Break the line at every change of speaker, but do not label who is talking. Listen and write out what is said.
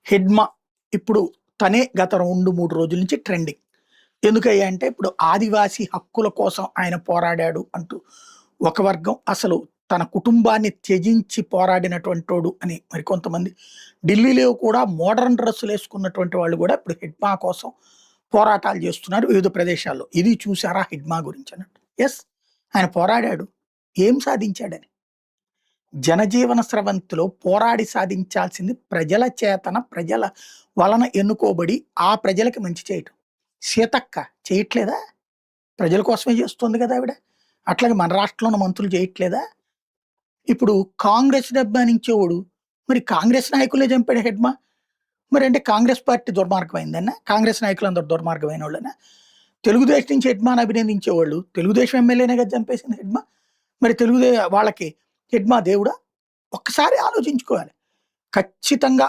హిడ్మా ఇప్పుడు తనే గత 2, 3 రోజుల నుంచి ట్రెండింగ్. ఎందుకయ్యా అంటే ఇప్పుడు ఆదివాసీ హక్కుల కోసం ఆయన పోరాడాడు అంటూ ఒక వర్గం, అసలు తన కుటుంబాన్ని త్యజించి పోరాడినటువంటోడు అని మరికొంతమంది, ఢిల్లీలో కూడా మోడర్న్ డ్రెస్సులేసుకున్నటువంటి వాళ్ళు కూడా ఇప్పుడు హిడ్మా కోసం పోరాటాలు చేస్తున్నారు వివిధ ప్రదేశాల్లో. ఇది చూసారా హిడ్మా గురించి అన్నట్టు. యెస్, ఆయన పోరాడాడు. ఏం సాధించాడని? జనజీవన స్రవంతిలో పోరాడి సాధించాల్సింది ప్రజల చేతన, ప్రజల వలన ఎన్నుకోబడి ఆ ప్రజలకి మంచి చేయటం. సీతక్క చేయట్లేదా? ప్రజల కోసమే చేస్తుంది కదా ఆవిడ. అట్లాగే మన రాష్ట్రంలో ఉన్న మంత్రులు చేయట్లేదా? ఇప్పుడు కాంగ్రెస్‌ని అభిమానించేవాడు మరి కాంగ్రెస్ నాయకులే చంపాడు హెడ్మా. మరి అంటే కాంగ్రెస్ పార్టీ దుర్మార్గమైందన్నా? కాంగ్రెస్ నాయకులందరూ దుర్మార్గమైనోళ్ళనా? తెలుగుదేశం నుంచి హెడ్మాని అభినందించేవాళ్ళు తెలుగుదేశం ఎమ్మెల్యేనే కదా చంపేసింది హెడ్మా. మరి వాళ్ళకి హెడ్మా దేవుడా? ఒక్కసారి ఆలోచించుకోవాలి. ఖచ్చితంగా